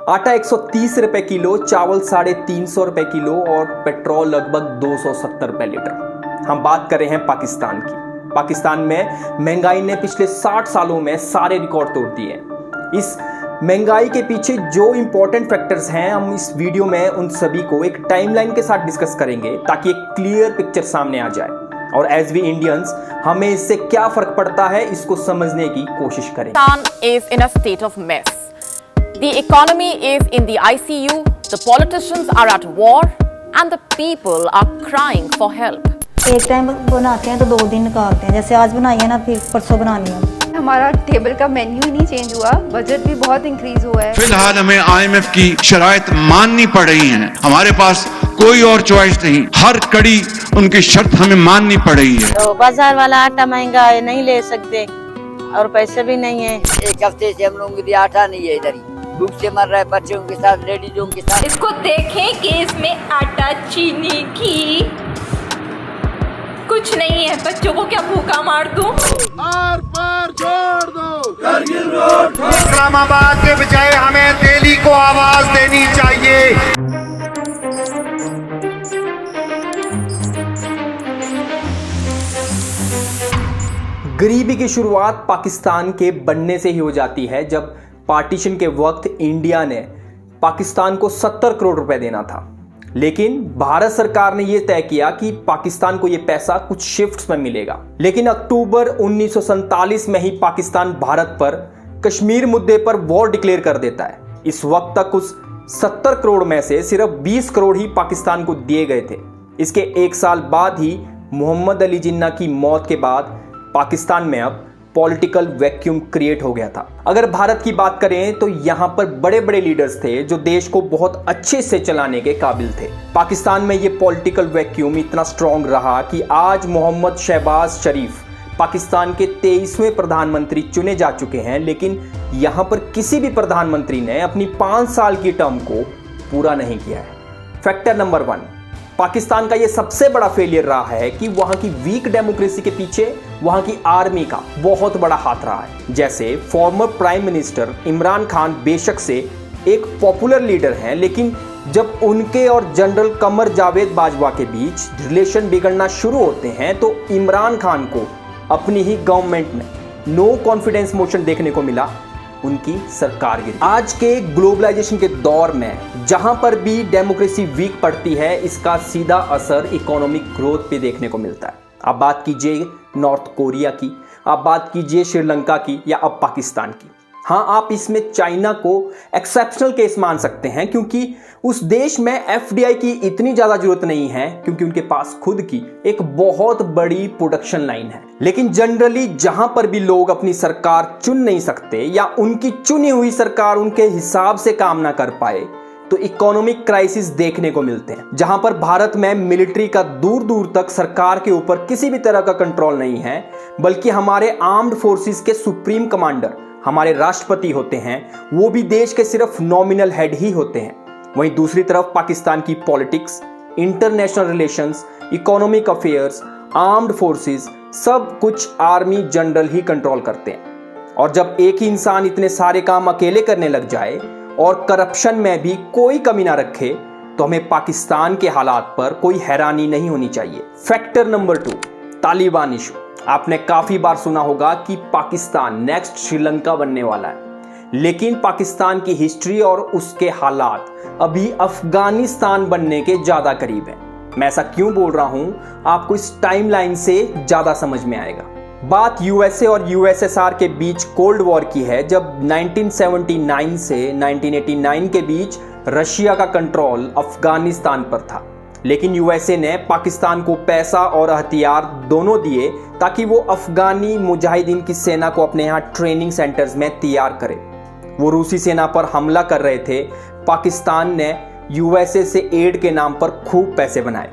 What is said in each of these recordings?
आटा 130 रुपए किलो, चावल 350 रुपए किलो और पेट्रोल लगभग 270 रुपए लीटर। हम बात कर रहे हैं पाकिस्तान की। पाकिस्तान में महंगाई ने पिछले 60 सालों में सारे रिकॉर्ड तोड़ दिए। इस महंगाई के पीछे जो इंपॉर्टेंट फैक्टर्स हैं, हम इस वीडियो में उन सभी को एक टाइमलाइन के साथ डिस्कस करेंगे ताकि एक क्लियर पिक्चर सामने आ जाए और एज वी इंडियंस हमें इससे क्या फर्क पड़ता है इसको समझने की कोशिश करें। Pakistan is in a state of mess. The economy is in the ICU, the politicians are at war and the people are crying for help. एक टाइम बनाते हैं तो 2 दिन निकालते हैं, जैसे आज बनाई है ना फिर परसों बनानी है। हमारा टेबल का मेन्यू ही नहीं चेंज हुआ, बजट भी बहुत इंक्रीज हुआ है। फिलहाल हमें IMF की शराइत माननी पड़ रही है, हमारे पास कोई और चॉइस नहीं, हर कड़ी उनकी शर्त हमें माननी पड़ रही है। तो बाजार वाला आटा महंगा है, नहीं ले सकते और पैसे भी नहीं है। एक हफ्ते से हम लोगों के लिए आटा नहीं है, इधर ही भूख से मर रहा है, बच्चों के साथ, लेडीजों के साथ। इसको देखें कि इसमें आटा, चीनी, घी कुछ नहीं है। बच्चों को क्या भूखा मार दूं? आर पार छोड़ दो करगिल रोड। इस्लामाबाद के बजाय हमें दिल्ली को आवाज देनी चाहिए। गरीबी की शुरुआत पाकिस्तान के बनने से ही हो जाती है, जब पार्टीशन के वक्त इंडिया ने पाकिस्तान को 70 करोड़ रुपए देना था। लेकिन भारत सरकार ने यह तय किया कि पाकिस्तान को यह पैसा कुछ शिफ्ट्स में मिलेगा। लेकिन अक्टूबर 1947 में ही पाकिस्तान भारत पर कश्मीर मुद्दे पर वॉर डिक्लेयर कर देता है। इस वक्त तक उस 70 करोड़ में से सिर्फ 20 करोड़ ही पाकिस्तान को दिए गए थे। इसके 1 साल बाद ही मोहम्मद अली जिन्ना की मौत के बाद पाकिस्तान में अब पॉलिटिकल वैक्यूम क्रिएट हो गया था। अगर भारत की बात करें तो यहां पर बड़े बड़े लीडर्स थे जो देश को बहुत अच्छे से चलाने के काबिल थे। पाकिस्तान में यह पॉलिटिकल वैक्यूम इतना स्ट्रांग रहा कि आज मोहम्मद शहबाज शरीफ पाकिस्तान के 23वें प्रधानमंत्री चुने जा चुके हैं, लेकिन यहां पर किसी भी प्रधानमंत्री ने अपनी 5 साल की टर्म को पूरा नहीं किया है। फैक्टर नंबर 1, पाकिस्तान का यह सबसे बड़ा फेलियर रहा है कि वहां की वीक डेमोक्रेसी के पीछे वहां की आर्मी का बहुत बड़ा हाथ रहा है। जैसे former prime minister Imran Khan बेशक से एक पॉपुलर लीडर हैं, लेकिन जब उनके और जनरल कमर जावेद बाजवा के बीच रिलेशन बिगड़ना शुरू होते हैं तो इमरान खान को अपनी ही गवर्नमेंट में नो कॉन्फिडेंस मोशन देखने को मिला, उनकी सरकार गिरी। आज के ग्लोबलाइजेशन के दौर में जहां पर भी डेमोक्रेसी वीक पड़ती है, इसका सीधा असर इकोनॉमिक ग्रोथ पे देखने को मिलता है। आप बात कीजिए नॉर्थ कोरिया की, आप बात कीजिए श्रीलंका की या अब पाकिस्तान की। हाँ, आप इसमें चाइना को एक्सेप्शनल केस मान सकते हैं क्योंकि उस देश में FDI की इतनी ज्यादा जरूरत नहीं है क्योंकि उनके पास खुद की एक बहुत बड़ी प्रोडक्शन लाइन है। लेकिन जनरली जहां पर भी लोग अपनी सरकार चुन नहीं सकते या उनकी चुनी हुई सरकार उनके हिसाब से काम ना कर पाए तो इकोनॉमिक क्राइसिस देखने को मिलते हैं। जहां पर भारत में मिलिट्री का दूर दूर तक सरकार के ऊपर किसी भी तरह का कंट्रोल नहीं है, बल्कि हमारे आर्म्ड फोर्सेस के सुप्रीम कमांडर हमारे राष्ट्रपति होते हैं, वो भी देश के सिर्फ नॉमिनल हेड ही होते हैं। वहीं दूसरी तरफ पाकिस्तान की politics, international relations, economic affairs, armed forces सब कुछ आर्मी जनरल ही कंट्रोल करते हैं। और जब एक ही इंसान इतने सारे काम अकेले करने लग जाए और करप्शन में भी कोई कमी ना रखे तो हमें पाकिस्तान के हालात पर कोई हैरानी नहीं होनी चाहिए। Factor number 2, Taliban issue. आपने काफी बार सुना होगा कि पाकिस्तान नेक्स्ट श्रीलंका बनने वाला है, लेकिन पाकिस्तान की हिस्ट्री और उसके हालात अभी अफगानिस्तान बनने के ज्यादा करीब हैं। मैं ऐसा क्यों बोल रहा हूं, आपको इस टाइमलाइन से ज्यादा समझ में आएगा। बात USA और USSR के बीच कोल्ड वॉर की है, जब 1979 से 1989 के बीच रशिया का कंट्रोल अफगानिस्तान पर था। लेकिन USA ने पाकिस्तान को पैसा और हथियार दोनों दिए ताकि वो अफगानी मुजाहिदीन की सेना को अपने यहाँ ट्रेनिंग सेंटर्स में तैयार करे। वो रूसी सेना पर हमला कर रहे थे। पाकिस्तान ने USA से एड के नाम पर खूब पैसे बनाए।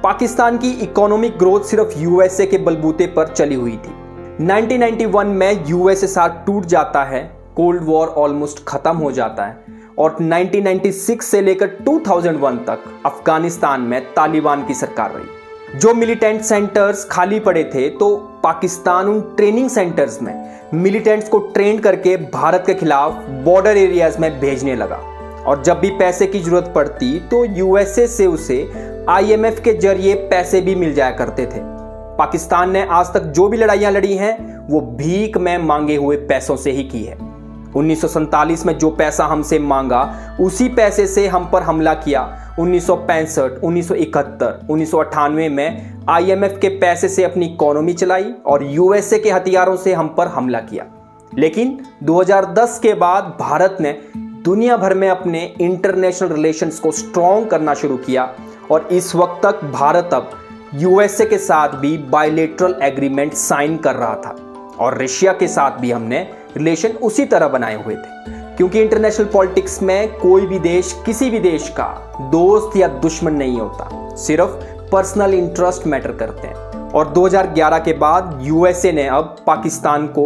पाकिस्तान की इकोनॉमिक ग्रोथ सिर्फ USA के बलबूते पर चली हुई थी। 1991 में USSR टूट जाता है, कोल्ड वॉर ऑलमोस्ट खत्म हो जाता है और 1996 से लेकर 2001 तक अफगानिस्तान में तालिबान की सरकार रही। जो मिलिटेंट सेंटर्स खाली पड़े थे तो पाकिस्तान उन ट्रेनिंग सेंटर्स में मिलिटेंट्स को ट्रेन करके भारत के खिलाफ बॉर्डर एरियाज में भेजने लगा। और जब भी पैसे की जरूरत पड़ती तो यूएसए से उसे आईएमएफ के जरिए पैसे भी मिल जाया करते थे। पाकिस्तान ने आज तक जो भी लड़ाइयां लड़ी हैं वो भीख में मांगे हुए पैसों से ही की है। 1947 में जो पैसा हमसे मांगा उसी पैसे से हम पर हमला किया। 1965, 1971, 1998 में आईएमएफ के पैसे से अपनी इकोनॉमी चलाई और यूएसए के हथियारों से हम पर हमला किया। लेकिन 2010 के बाद भारत ने दुनिया भर में अपने इंटरनेशनल रिलेशंस को स्ट्रॉन्ग करना शुरू किया और इस वक्त तक भारत अब यूएसए के साथ भी बायलैटरल एग्रीमेंट साइन कर रहा था और रशिया के साथ भी हमने रिलेशन उसी तरह बनाए हुए थे, क्योंकि इंटरनेशनल पॉलिटिक्स में कोई भी देश किसी भी देश का दोस्त या दुश्मन नहीं होता, सिर्फ पर्सनल इंटरेस्ट मैटर करते हैं। और 2011 के बाद यूएसए ने अब पाकिस्तान को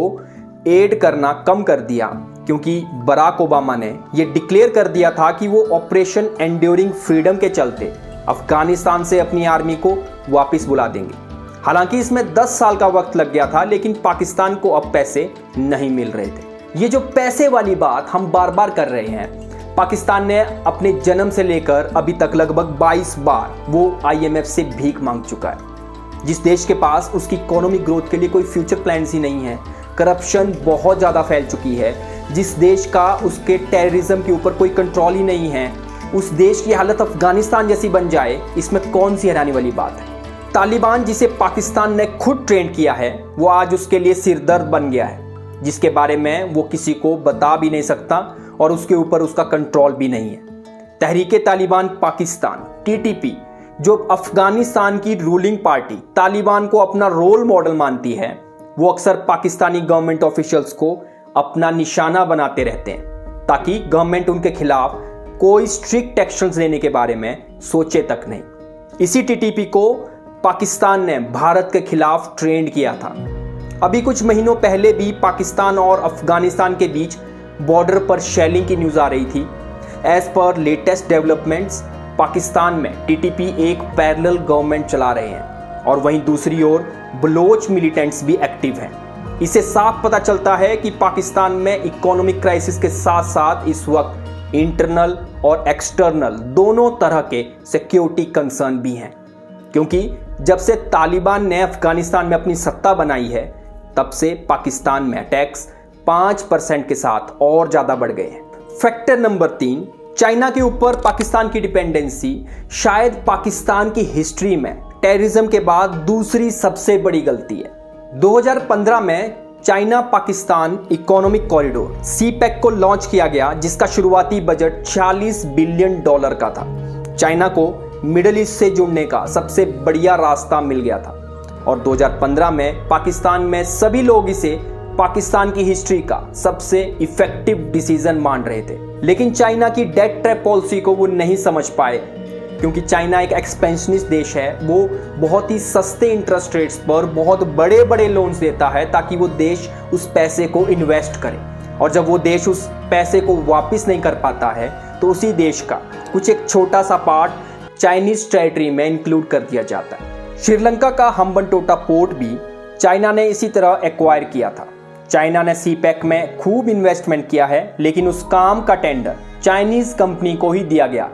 एड करना कम कर दिया, क्योंकि बराक ओबामा ने यह डिक्लेयर कर दिया था कि वो ऑपरेशन एंड्योरिंग फ्रीडम के चलते अफगानिस्तान से अपनी आर्मी को वापस बुला देंगे। हालांकि इसमें 10 साल का वक्त लग गया था, लेकिन पाकिस्तान को अब पैसे नहीं मिल रहे थे। ये जो पैसे वाली बात हम बार बार कर रहे हैं, पाकिस्तान ने अपने जन्म से लेकर अभी तक लगभग 22 बार वो आईएमएफ से भीख मांग चुका है। जिस देश के पास उसकी इकोनॉमिक ग्रोथ के लिए कोई फ्यूचर प्लान्स ही नहीं है, करप्शन बहुत ज़्यादा फैल चुकी है, जिस देश का उसके टेररिज्म के ऊपर कोई कंट्रोल ही नहीं है, उस देश की हालत अफगानिस्तान जैसी बन जाए, इसमें कौन सी हैरानी वाली बात है। तालिबान जिसे पाकिस्तान ने खुद ट्रेन किया है वो आज उसके लिए सिरदर्द बन गया है, जिसके बारे में वो किसी को बता भी नहीं सकता और उसके ऊपर उसका कंट्रोल भी नहीं है। तहरीके तालिबान पाकिस्तान टीटीपी, जो अफगानिस्तान की रूलिंग पार्टी तालिबान को अपना रोल मॉडल मानती है, वो अक्सर पाकिस्तानी गवर्नमेंट ऑफिशियल्स को अपना निशाना बनाते रहते हैं ताकि गवर्नमेंट उनके खिलाफ कोई स्ट्रिक्ट एक्शंस लेने के बारे में सोचे तक नहीं। इसी टीटीपी को पाकिस्तान ने भारत के खिलाफ ट्रेंड किया था। अभी कुछ महीनों पहले भी पाकिस्तान और अफगानिस्तान के बीच बॉर्डर पर शेलिंग की न्यूज़ आ रही थी। As per latest developments, Pakistan में टीटीपी एक पैरेलल गवर्नमेंट चला रहे हैं और वहीं दूसरी ओर बलोच मिलिटेंट्स भी एक्टिव हैं। इससे साफ पता चलता है कि पाकिस्तान में इकोनॉमिक क्राइसिस के साथ साथ इस वक्त इंटरनल और एक्सटर्नल दोनों तरह के सिक्योरिटी कंसर्न भी हैं, क्योंकि जब से तालिबान ने अफगानिस्तान में अपनी सत्ता बनाई है तब से पाकिस्तान में अटैक्स 5% के साथ और ज़्यादा बढ़ गए हैं। फैक्टर नंबर 3, चाइना के ऊपर पाकिस्तान की डिपेंडेंसी शायद पाकिस्तान की हिस्ट्री में टेररिज्म के बाद दूसरी सबसे बड़ी गलती है। 2015 में China Pakistan economic corridor CPEC को लॉन्च किया गया, जिसका शुरुआती बजट $46 बिलियन का था। चाइना को मिडिल ईस्ट से जुड़ने का सबसे बढ़िया रास्ता मिल गया था और 2015 में पाकिस्तान में सभी लोग इसे पाकिस्तान की हिस्ट्री का सबसे इफेक्टिव डिसीजन मान रहे थे। लेकिन चाइना की डेट ट्रैप पॉलिसी को वो नहीं समझ पाए, क्योंकि चाइना एक एक्सपेंशनिस्ट देश है। वो बहुत ही सस्ते इंटरेस्ट रेट्स पर बहुत बड़े बड़े लोन्स देता है ताकि वो देश उस पैसे को इन्वेस्ट करे, और जब वो देश उस पैसे को वापस नहीं कर पाता है तो उसी देश का कुछ एक छोटा सा पार्ट चाइनीज टेरिटरी में इंक्लूड कर दिया जाता है। श्रीलंका का हम्बनटोटा पोर्ट भी चाइना ने इसी तरह एक्वायर किया था। चाइना ने सीपैक में खूब इन्वेस्टमेंट किया है, लेकिन उस काम का टेंडर चाइनीज कंपनी को ही दिया गया,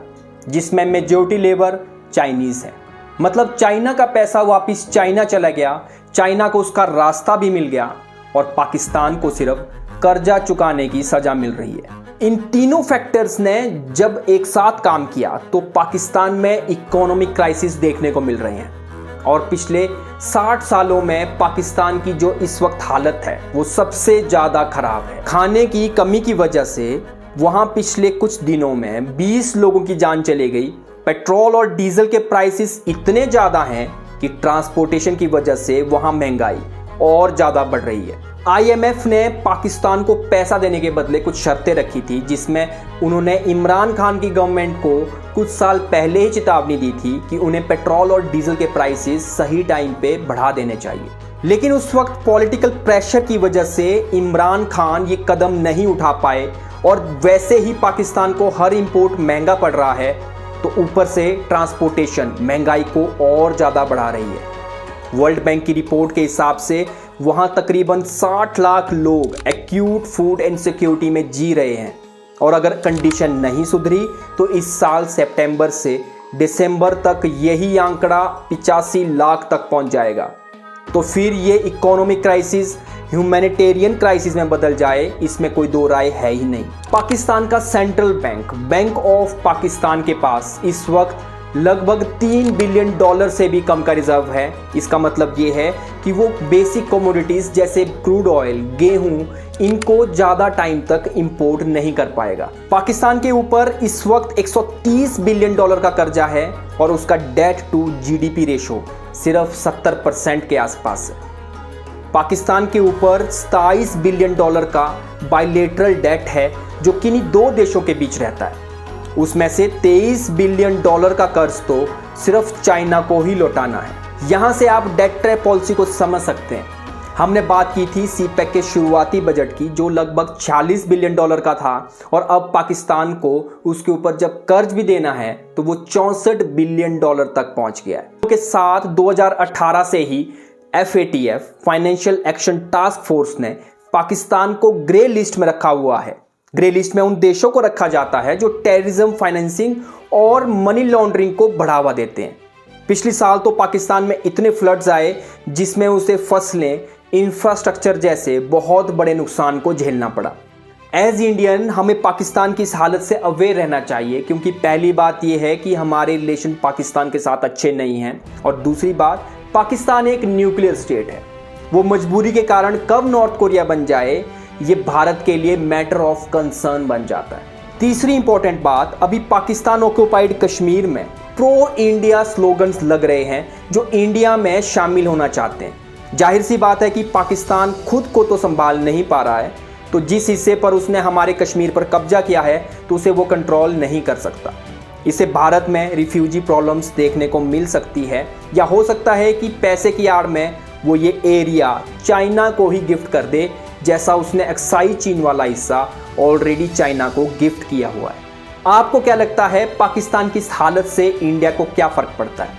जिसमें मेजॉरिटी लेबर चाइनीज है। मतलब चाइना का पैसा वापस चाइना चला गया, चाइना को उसका रास्ता भी मिल गया और पाकिस्तान को सिर्फ कर्जा चुकाने की सजा मिल रही है। इन तीनों फैक्टर्स ने जब एक साथ काम किया तो पाकिस्तान में इकोनॉमिक क्राइसिस देखने को मिल रहे हैं और पिछले 60 सालों में पाकिस्तान की जो इस वक्त हालत है वो सबसे ज़्यादा खराब है। खाने की कमी की वजह से वहाँ पिछले कुछ दिनों में 20 लोगों की जान चली गई। पेट्रोल और डीजल के प्राइसेस इतने ज़्यादा हैं कि ट्रांसपोर्टेशन की वजह से वहाँ महंगाई और ज़्यादा बढ़ रही है। आईएमएफ ने पाकिस्तान को पैसा देने के बदले कुछ शर्तें रखी थी, जिसमें उन्होंने इमरान खान की गवर्नमेंट को कुछ साल पहले ही चेतावनी दी थी कि उन्हें पेट्रोल और डीजल के प्राइसेस सही टाइम पे बढ़ा देने चाहिए। लेकिन उस वक्त पॉलिटिकल प्रेशर की वजह से इमरान खान ये कदम नहीं उठा पाए और वैसे ही पाकिस्तान को हर इंपोर्ट महंगा पड़ रहा है, तो ऊपर से ट्रांसपोर्टेशन महंगाई को और ज़्यादा बढ़ा रही है। वर्ल्ड बैंक की रिपोर्ट के हिसाब से वहां तकरीबन 60 लाख लोग एक्यूट फूड इनसिक्योरिटी में जी रहे हैं और अगर कंडीशन नहीं सुधरी तो इस साल सितंबर से दिसंबर तक यही आंकड़ा 85 लाख तक पहुंच जाएगा। तो फिर ये इकोनॉमिक क्राइसिस ह्यूमैनिटेरियन क्राइसिस में बदल जाए, इसमें कोई दो राय है ही नहीं। पाकिस्तान का सेंट्रल बैंक ऑफ पाकिस्तान के पास इस वक्त लगभग $3 बिलियन से भी कम का रिजर्व है। इसका मतलब ये है कि वो बेसिक कमोडिटीज जैसे क्रूड ऑयल, गेहूं, इनको ज्यादा टाइम तक इंपोर्ट नहीं कर पाएगा। पाकिस्तान के ऊपर इस वक्त $130 बिलियन का कर्जा है और उसका डेट टू जीडीपी रेशो सिर्फ 70% के आसपास है। पाकिस्तान के ऊपर $27 बिलियन का बायलेटरल डेट है जो किन्हीं दो देशों के बीच रहता है। उसमें से $23 बिलियन का कर्ज तो सिर्फ चाइना को ही लौटाना है। यहां से आप डेट ट्रैप पॉलिसी को समझ सकते हैं। हमने बात की थी सीपैक के शुरुआती बजट की जो लगभग $46 बिलियन का था और अब पाकिस्तान को उसके ऊपर जब कर्ज भी देना है तो वो $64 बिलियन तक पहुंच गया है। के साथ 2018 से ही FATF financial action task force ने पाकिस्तान को ग्रे लिस्ट में रखा हुआ है। ग्रे लिस्ट में उन देशों को रखा जाता है जो टेररिज्म फाइनेंसिंग और मनी लॉन्ड्रिंग को बढ़ावा देते हैं। पिछले साल तो पाकिस्तान में इतने फ्लड्स आए जिसमें उसे फसलें, इंफ्रास्ट्रक्चर जैसे बहुत बड़े नुकसान को झेलना पड़ा। एज इंडियन हमें पाकिस्तान की इस हालत से अवेयर रहना चाहिए क्योंकि पहली बात यह है कि हमारे रिलेशन पाकिस्तान के साथ अच्छे नहीं हैं और दूसरी बात पाकिस्तान एक न्यूक्लियर स्टेट है। वो मजबूरी के कारण कब नॉर्थ कोरिया बन जाए ये भारत के लिए मैटर ऑफ कंसर्न बन जाता है। तीसरी इंपॉर्टेंट बात, अभी पाकिस्तान ऑक्युपाइड कश्मीर में प्रो इंडिया स्लोगन्स लग रहे हैं जो इंडिया में शामिल होना चाहते हैं। जाहिर सी बात है कि पाकिस्तान खुद को तो संभाल नहीं पा रहा है, तो जिस हिस्से पर उसने हमारे कश्मीर पर कब्जा किया है तो उसे वो कंट्रोल नहीं कर सकता। इसे भारत में रिफ्यूजी प्रॉब्लम्स देखने को मिल सकती है या हो सकता है कि पैसे की आड़ में वो ये एरिया चाइना को ही गिफ्ट कर दे, जैसा उसने अक्साई चीन वाला हिस्सा ऑलरेडी चाइना को गिफ्ट किया हुआ है। आपको क्या लगता है पाकिस्तान की इस हालत से इंडिया को क्या फर्क पड़ता है?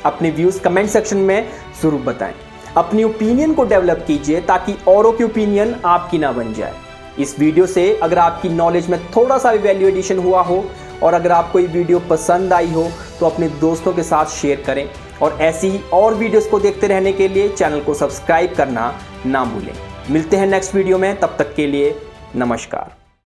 अपने व्यूज कमेंट सेक्शन में जरूर बताएं। अपनी ओपिनियन को डेवलप कीजिए ताकि औरों की ओपिनियन आपकी ना बन जाए। इस वीडियो से अगर आपकी नॉलेज में थोड़ा सा भी वैल्यू एडिशन हुआ हो और अगर आपको ये वीडियो पसंद आई हो तो अपने दोस्तों के साथ शेयर करें और ऐसी ही और वीडियोस को देखते रहने के लिए चैनल को सब्सक्राइब करना ना भूलें। मिलते हैं नेक्स्ट वीडियो में, तब तक के लिए नमस्कार।